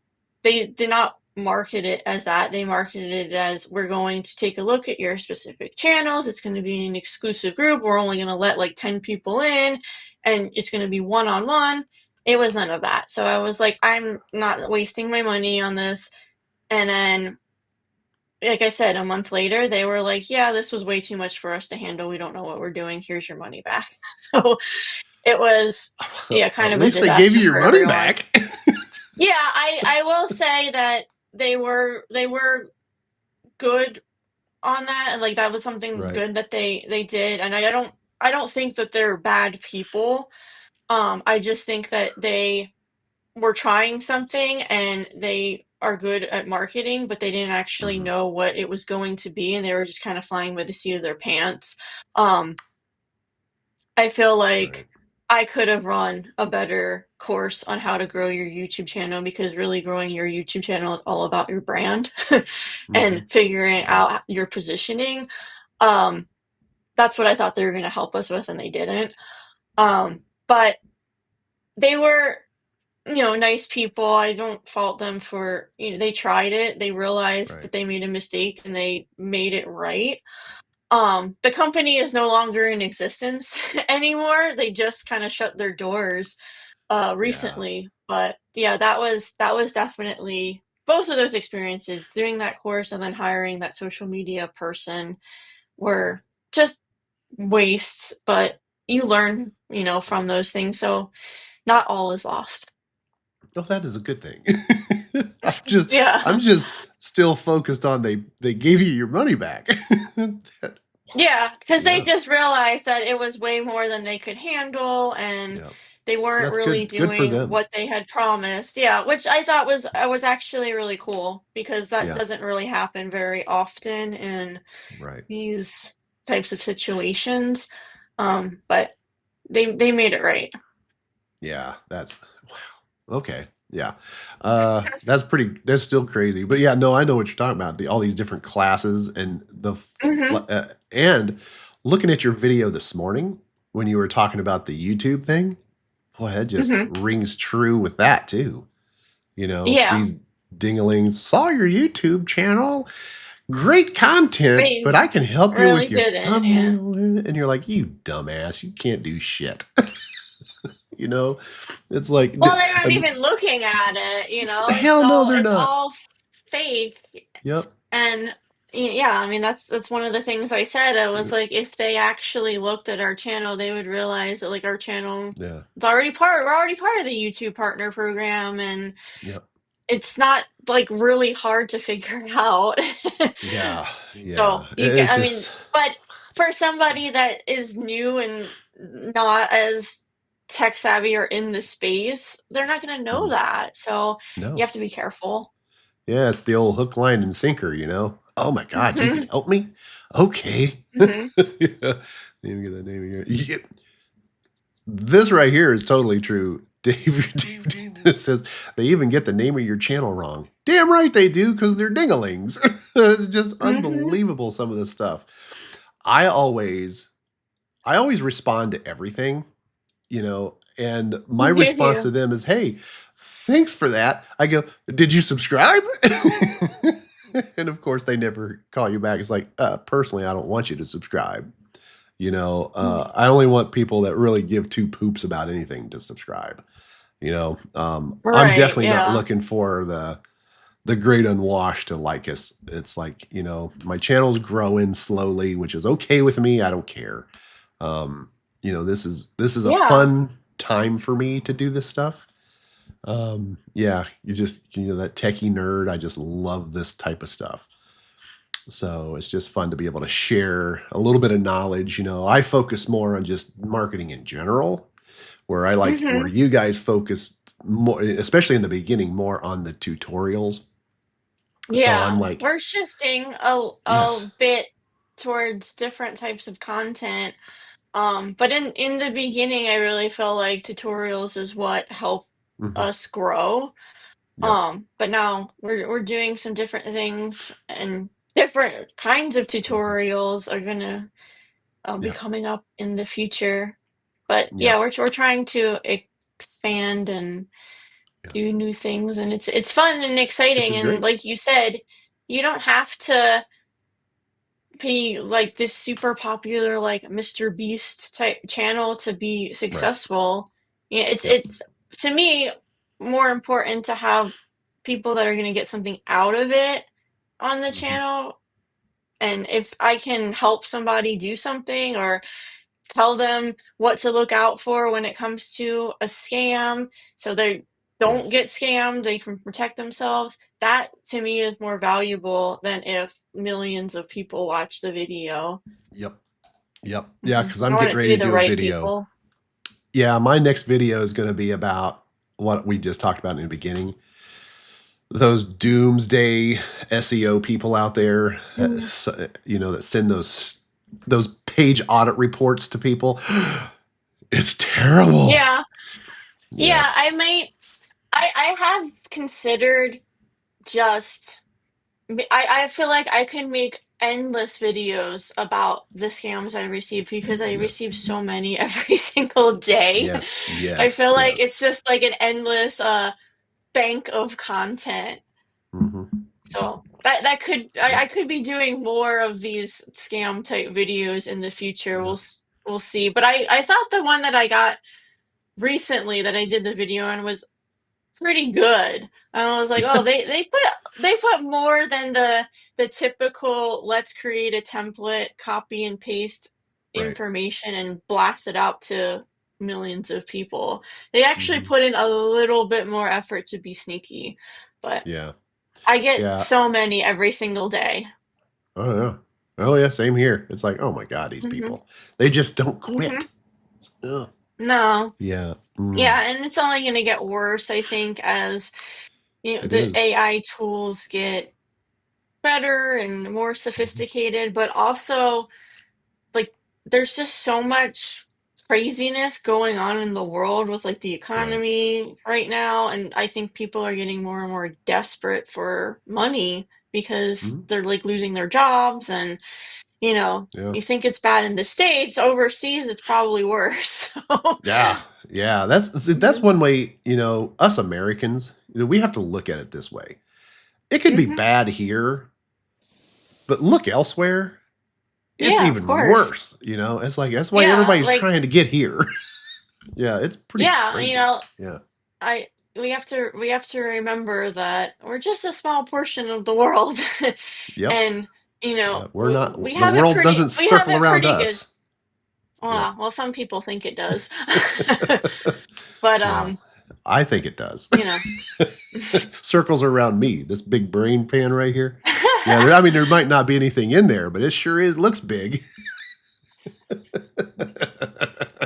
they did not market it as that. They marketed it as we're going to take a look at your specific channels. It's going to be an exclusive group. We're only going to let like 10 people in, and it's going to be one on one. It was none of that. So I was like, I'm not wasting my money on this. And then, like I said, a month later, they were like, yeah, this was way too much for us to handle. We don't know what we're doing. Here's your money back. So it was, yeah, kind At of a least they gave disaster you your for money everyone. back. Yeah, I will say that they were good on that, and like that was something Right. good that they did. And I don't think that they're bad people. I just think that they were trying something and they are good at marketing, but they didn't actually Hmm. know what it was going to be, and they were just kind of flying by the seat of their pants. Um, I feel Right. like I could have run a better course on how to grow your YouTube channel because really growing your YouTube channel is all about your brand Hmm. and figuring Right. out your positioning. Um, that's what I thought they were going to help us with, and they didn't. But they were, nice people. I don't fault them for, they tried it. They realized Right. that they made a mistake and they made it right. The company is no longer in existence anymore. They just kind of shut their doors Yeah. recently. But yeah, that was definitely both of those experiences, doing that course and then hiring that social media person were just wastes, but you learn, from Yeah. those things. So not all is lost. Well, that is a good thing. I'm just Yeah. I'm just still focused on they gave you your money back. That- Yeah, because they yeah. just realized that it was way more than they could handle, and Yeah. they weren't That's really good. Good for doing them. what they had promised. Yeah, which I thought was actually really cool because that Yeah. doesn't really happen very often in Right. these types of situations. But they made it right. Yeah. That's wow. Okay. Yeah. That's still crazy. But yeah, no, I know what you're talking about. All these different classes and Hmm. and looking at your video this morning when you were talking about the YouTube thing, boy, that just Hmm. rings true with that too. You know, Yeah, these dinglings saw your YouTube channel, great content, they but I can help you really with your didn't. Yeah. thumbnail. And you're like, you dumbass, you can't do shit. You know, it's like, Well, they're not and even looking at it. the It's hell no, all they're it's not. all fake. Yep. And yeah, I mean that's one of the things I said. I was like, if they actually looked at our channel, they would realize that like our channel Yeah. we're already part of the YouTube partner program, and Yep. it's not like really hard to figure out. Yeah. So Yeah. you can, It's I mean, just but for somebody that is new and not as tech savvy or in the space, they're not going to know Mhm. that. So you No. have to be careful. Yeah, it's the old hook, line, and sinker, you know? "Oh my god, you can Hmm. help me? Okay." Hmm. Yeah. Let me get that name again. This right here is totally true. Dave says, "They even get the name of your channel wrong." Damn right they do, because 'cause they're dinglings. It's just Hmm. unbelievable, some of this stuff. I always I always respond to everything, and my You response do. to them is, "Hey, thanks for that." I go, "Did you subscribe?" And of course, they never call you back. It's like, personally, I don't want you to subscribe. Mhm. I only want people that really give two poops about anything to subscribe. I'm Right. definitely not Yeah. looking for the great unwashed to like us. It's like, my channel's growing slowly, which is okay with me. I don't care. Um, this is a Yeah. fun time for me to do this stuff. Yeah, that techie nerd. I just love this type of stuff. So it's just fun to be able to share a little bit of knowledge. I focus more on just marketing in general, where Hmm. you guys focused more, especially in the beginning, more on the tutorials. So I'm Yeah. like, We're shifting a yes. bit towards different types of content. But in the beginning, I really felt like tutorials is what helped Hmm. us grow. Yep. But now we're doing some different things, and different kinds of Hmm. tutorials are gonna be Yep. coming up in the future. But yeah, Yep. we're trying to expand and Yep. do new things, and it's fun and Which exciting. is And great. like you said, you don't have to be like this super popular like Mr. Beast type channel to be Right. successful. Yeah, Yep. it's to me more important to have people that are going to get something out of it on the Hmm. channel. And if I can help somebody do something or tell them what to look out for when it comes to a scam so they don't Yes. get scammed, they can protect themselves. That to me is more valuable than if millions of people watch the video. Yep. Yep. Yeah, Hmm. because I I'm want getting it to ready be to the do a right video. people. Yeah, my next video is going to be about what we just talked about in the beginning. Those doomsday SEO people out there, Mhm. that send those page audit reports to people. It's terrible. Yeah, Yeah. yeah. I have considered just. I feel like I could make endless videos about the scams I receive because I Yes. receive so many every single day. Yes. I Yes. feel like Yes. it's just like an endless bank of content. Hmm. So that could I could be doing more of these scam type videos in the future. Yeah. We'll see. But I thought the one that I got recently that I did the video on was pretty good. And I was like, oh, they put more than the typical let's create a template, copy and paste Right. information and blast it out to millions of people. They actually Hmm. put in a little bit more effort to be sneaky, but Yeah. I get Yeah. so many every single day. Oh yeah. Oh yeah. Same here. It's like, oh my god, these Hmm. people. They just don't Hmm. quit. Ugh. No. Yeah. Mm. Yeah, and it's only going to get worse, I think, as It the is. AI tools get better and more Mhm. sophisticated, but also like there's just so much craziness going on in the world with like the Right. economy right now, and I think people are getting more and more desperate for money because Mhm. they're like losing their jobs, and Yeah. you think it's bad in the States, overseas it's probably worse. So, Yeah. Yeah. That's mhm. one way, us Americans, we have to look at it this way. It could be Mhm. bad here, but look elsewhere, it's Yeah, of even course. worse. It's like that's why Yeah, everybody's like trying to get here. Yeah, it's pretty yeah, crazy. Yeah. I we have to remember that we're just a small portion of the world, Yep. and Yeah. We're not we the have it world pretty doesn't we have circle it around pretty good. us. Yep. Well, some people think it does, but Well, I think it does. you know, Circles around me, this big brain pan right here. Yeah, I mean, there might not be anything in there, but it sure is looks big.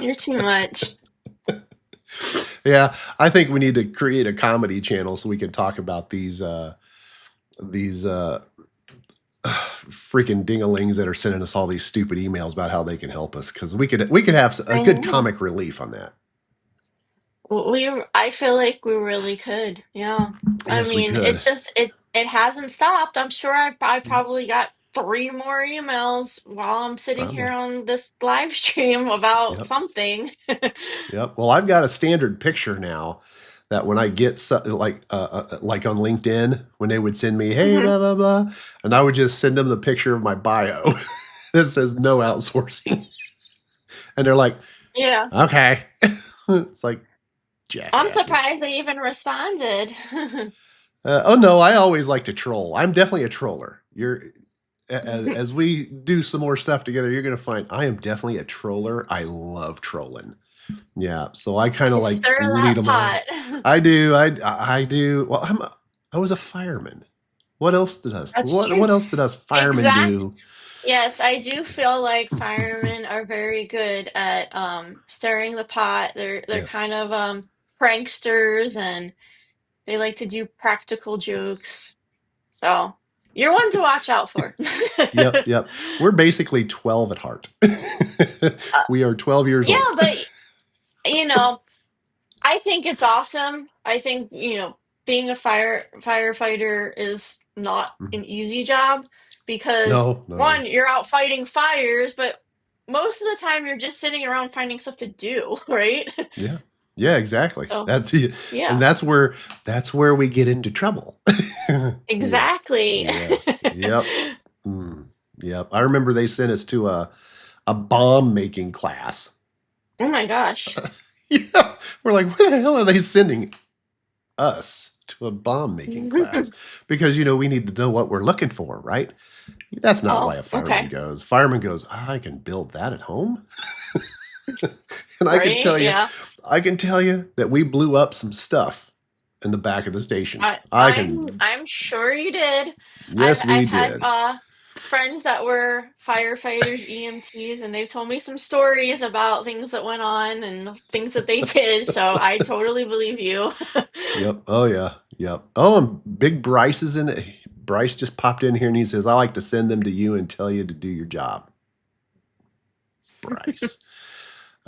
you're too much. Yeah, I think we need to create a comedy channel so we can talk about these freaking dingalings that are sending us all these stupid emails about how they can help us because we could have a I good know. comic relief on that. I feel like we really could. Yeah. I Yes, we mean, could. it's just it hasn't stopped. I'm sure I probably got three more emails while I'm sitting here Probably. on this live stream about Yep. something. Yep. Well, I've got a standard picture now that when I get like on LinkedIn when they would send me, hey, Hmm. blah blah blah, and I would just send them the picture of my bio that says no outsourcing, and they're like, Yeah. okay. It's like I'm jackasses. surprised they even responded. Oh no, I always like to troll. I'm definitely a troller. As we do some more stuff together, you're gonna find I am definitely a troller. I love trolling. Yeah, so I kind You of like stir lead that them on. pot. I do. I do. Well, I was a fireman. What else did us? That's true. What else did us firemen Exact. do? Yes, I do feel like firemen are very good at stirring the pot. They're Yes. kind of pranksters and they like to do practical jokes. So you're one to watch out for. Yep. Yep. We're basically 12 at heart. Uh, We are 12 years yeah, old. but you know, I think it's awesome. I think, being a firefighter is not Mhm. an easy job because No, no. one, you're out fighting fires, but most of the time you're just sitting around finding stuff to do, right? Yeah. Yeah, exactly. So, That's it. And yeah, that's where we get into trouble. Yeah. exactly. Yeah. Yep. Mm, yep. I remember they sent us to a bomb making class. Oh my gosh. Yeah. We're like, where the hell are they sending us to a bomb making class? Because we need to know what we're looking for, right? That's not why Oh, a fireman okay. goes. Fireman goes, I can build that at home. And Right? Yeah. I can tell you that we blew up some stuff in the back of the station. I I I'm can, I'm sure you did. I've yes, we I've had did. friends that were firefighters, EMTs, and they've told me some stories about things that went on and things that they did, so I totally believe you. Yep. Oh yeah. Yep. Oh, and Big Bryce is in it. Bryce just popped in here and he says, I like to send them to you and tell you to do your job. Bryce.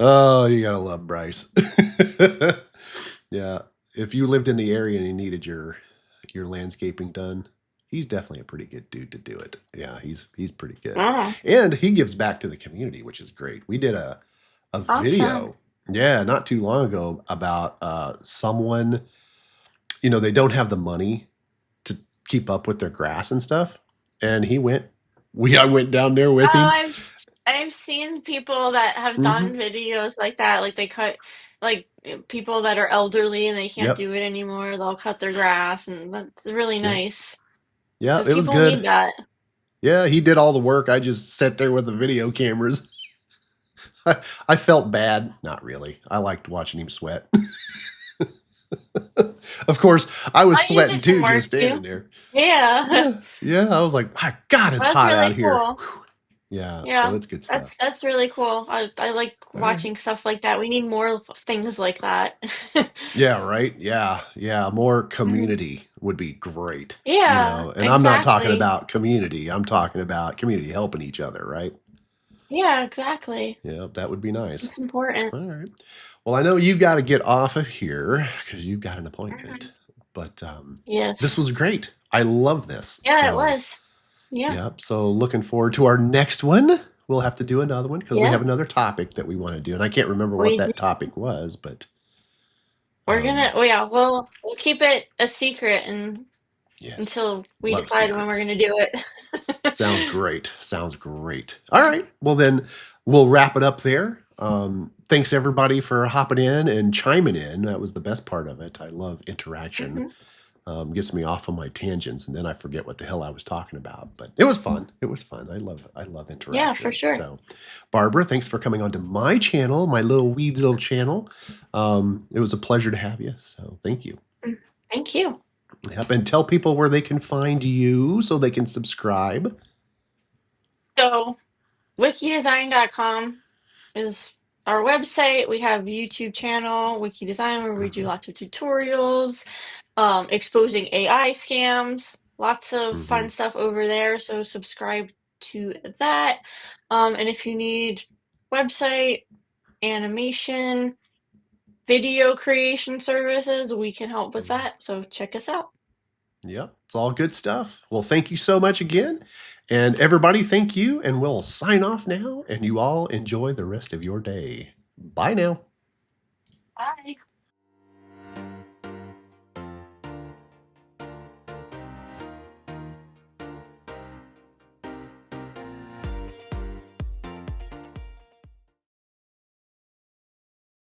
Oh, you gotta love Bryce. Yeah. If you lived in the area and you needed your landscaping done, he's definitely a pretty good dude to do it. Yeah, he's pretty good. Oh, And he gives back to the community, which is great. We did a awesome. video, yeah, not too long ago about someone, they don't have the money to keep up with their grass and stuff. And I went down there Oh, with him. I've seen people that have Hmm. done videos like that, like they cut like people that are elderly and they can't Yep. do it anymore, they'll cut their grass and that's really Yeah. nice Yeah. because It was people good. need that. Yeah, he did all the work. I just sat there with the video cameras. I felt bad. Not really. I liked watching him sweat. Of course, I was Oh, you sweating did some too, work just too. standing there. Yeah. Yeah, yeah. I was like, my God, it's That's hot out really here. cool. Whew. Yeah, so Yeah. it's good stuff. That's really cool. I like All right. watching stuff like that. We need more things like that. Yeah, right. Yeah, yeah. More Mhm. community would be great. Yeah, And I'm not talking exactly. about community. I'm talking about community helping each other, right? Yeah, exactly. Yeah, that would be nice. It's important. All right. Well, I know you got to get off of here because you've got an appointment. Mhm. But this Yes. was great. I love this. Yeah, it So, was. Yeah. yep. So, looking forward to our next one. We'll have to do another one because we Yeah. have another topic that we want to do. And I can't remember what We do. that topic was, but We're gonna, um, oh yeah, we'll keep it a secret and yes, until we love decide when we're secrets. gonna do it. Sounds great. Sounds great. All right. Well, then we'll wrap it up there. Thanks everybody for hopping in and chiming in. That was the best part of it. I love interaction. Mhm. Gets me off on my tangents, and then I forget what the hell I was talking about. But it was fun. It was fun. I love Yeah, for interaction. sure. So, Barbara, thanks for coming onto my channel, my little wee little channel. It was a pleasure to have you. So, thank you. Mm. Thank you. Yep, and tell people where they can find you so they can subscribe. So, wikidesign.com is our website. We have a YouTube channel, Wiki Design, where we do Mhm. lots of tutorials, exposing AI scams, lots of fun Mhm. stuff over there. So subscribe to that. And if you need website, animation, video creation services, we can help with Mhm. that. So check us out. Yep, it's all good stuff. Well, thank you so much again. And everybody, thank you. And we'll sign off now. And you all enjoy the rest of your day. Bye now. Bye.